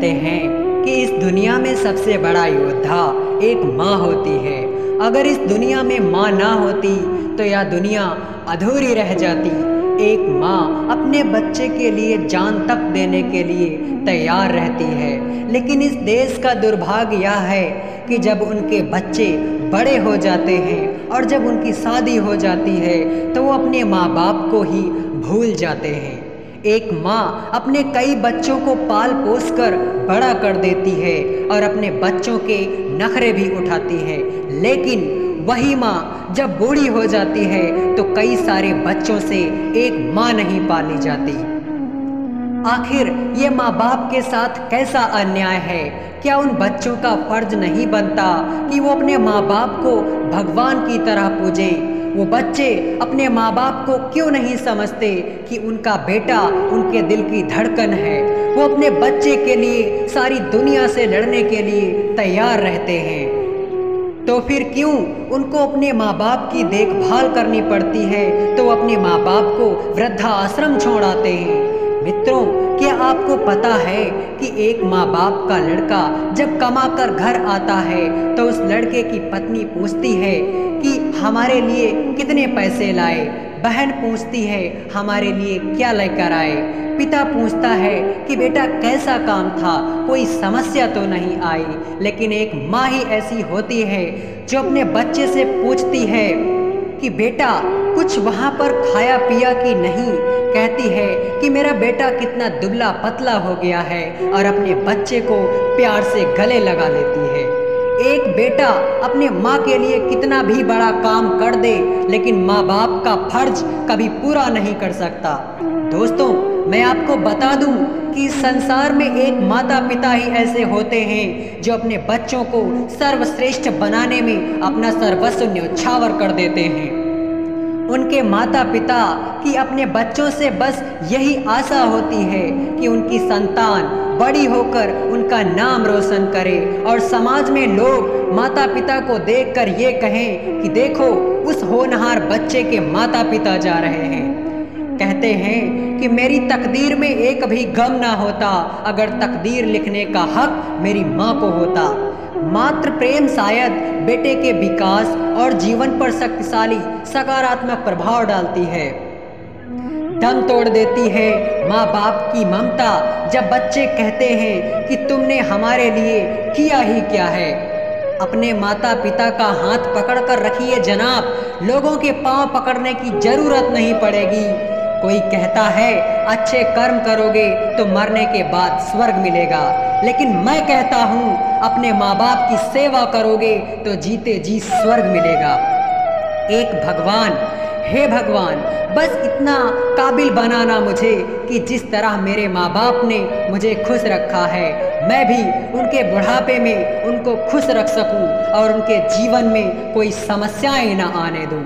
कहते हैं कि इस दुनिया में सबसे बड़ा योद्धा एक माँ होती है। अगर इस दुनिया में माँ ना होती तो यह दुनिया अधूरी रह जाती। एक माँ अपने बच्चे के लिए जान तक देने के लिए तैयार रहती है, लेकिन इस देश का दुर्भाग्य यह है कि जब उनके बच्चे बड़े हो जाते हैं और जब उनकी शादी हो जाती है तो वो अपने माँ बाप को ही भूल जाते हैं। एक माँ अपने कई बच्चों को पाल पोस कर बड़ा कर देती है और अपने बच्चों के नखरे भी उठाती है, लेकिन वही माँ जब बूढ़ी हो जाती है तो कई सारे बच्चों से एक माँ नहीं पाली जाती। आखिर ये माँ बाप के साथ कैसा अन्याय है? क्या उन बच्चों का फर्ज नहीं बनता कि वो अपने माँ बाप को भगवान की तरह पूजें? वो बच्चे अपने माँ बाप को क्यों नहीं समझते कि उनका बेटा उनके दिल की धड़कन है? वो अपने बच्चे के लिए सारी दुनिया से लड़ने के लिए तैयार रहते हैं, तो फिर क्यों उनको अपने माँ बाप की देखभाल करनी पड़ती है? तो अपने माँ बाप को वृद्धाश्रम छोड़ आते हैं। मित्रों, क्या आपको पता है कि एक माँ बाप का लड़का जब कमाकर घर आता है तो उस लड़के की पत्नी पूछती है कि हमारे लिए कितने पैसे लाए? बहन पूछती है हमारे लिए क्या लेकर आए? पिता पूछता है कि बेटा कैसा काम था, कोई समस्या तो नहीं आई? लेकिन एक माँ ही ऐसी होती है जो अपने बच्चे से पूछती है कि बेटा कुछ वहाँ पर खाया पिया कि नहीं? कहती है कि मेरा बेटा कितना दुबला पतला हो गया है और अपने बच्चे को प्यार से गले लगा लेती है। एक बेटा अपने माँ के लिए कितना भी बड़ा काम कर दे, लेकिन माँ बाप का फर्ज कभी पूरा नहीं कर सकता। दोस्तों, मैं आपको बता दूं कि संसार में एक माता पिता ही ऐसे होते हैं जो अपने बच्चों को सर्वश्रेष्ठ बनाने में अपना सर्वस्व न्यौछावर कर देते हैं। उनके माता पिता की अपने बच्चों से बस यही आशा होती है कि उनकी संतान बड़ी होकर उनका नाम रोशन करे और समाज में लोग माता पिता को देखकर ये कहें कि देखो उस होनहार बच्चे के माता पिता जा रहे हैं। कहते हैं कि मेरी तकदीर में एक भी गम ना होता अगर तकदीर लिखने का हक मेरी माँ को होता। मातृ प्रेम शायद बेटे के विकास और जीवन पर शक्तिशाली सकारात्मक प्रभाव डालती है। दम तोड़ देती है माँ बाप की ममता जब बच्चे कहते हैं कि तुमने हमारे लिए किया ही क्या है। अपने माता पिता का हाथ पकड़कर रखिए जनाब, लोगों के पांव पकड़ने की जरूरत नहीं पड़ेगी। कोई कहता है अच्छे कर्म करोगे तो मरने के बाद स्वर्ग मिलेगा, लेकिन मैं कहता हूँ अपने माँ बाप की सेवा करोगे तो जीते जी स्वर्ग मिलेगा। एक भगवान, हे भगवान, बस इतना काबिल बनाना मुझे कि जिस तरह मेरे माँ बाप ने मुझे खुश रखा है मैं भी उनके बुढ़ापे में उनको खुश रख सकूं और उनके जीवन में कोई समस्याएं न आने दूं।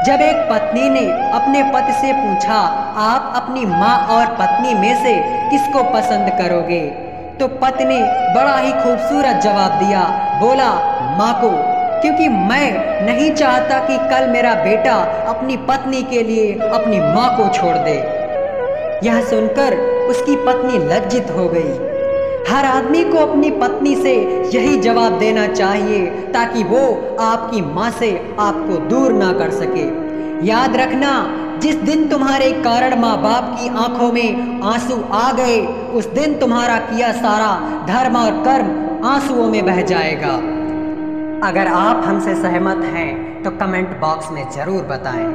जब एक पत्नी ने अपने पति से पूछा आप अपनी माँ और पत्नी में से किसको पसंद करोगे, तो पति ने बड़ा ही खूबसूरत जवाब दिया, बोला माँ को, क्योंकि मैं नहीं चाहता कि कल मेरा बेटा अपनी पत्नी के लिए अपनी माँ को छोड़ दे। यह सुनकर उसकी पत्नी लज्जित हो गई। हर आदमी को अपनी पत्नी से यही जवाब देना चाहिए ताकि वो आपकी माँ से आपको दूर ना कर सके। याद रखना, जिस दिन तुम्हारे कारण माँ बाप की आंखों में आंसू आ गए उस दिन तुम्हारा किया सारा धर्म और कर्म आंसुओं में बह जाएगा। अगर आप हमसे सहमत हैं तो कमेंट बॉक्स में जरूर बताएं।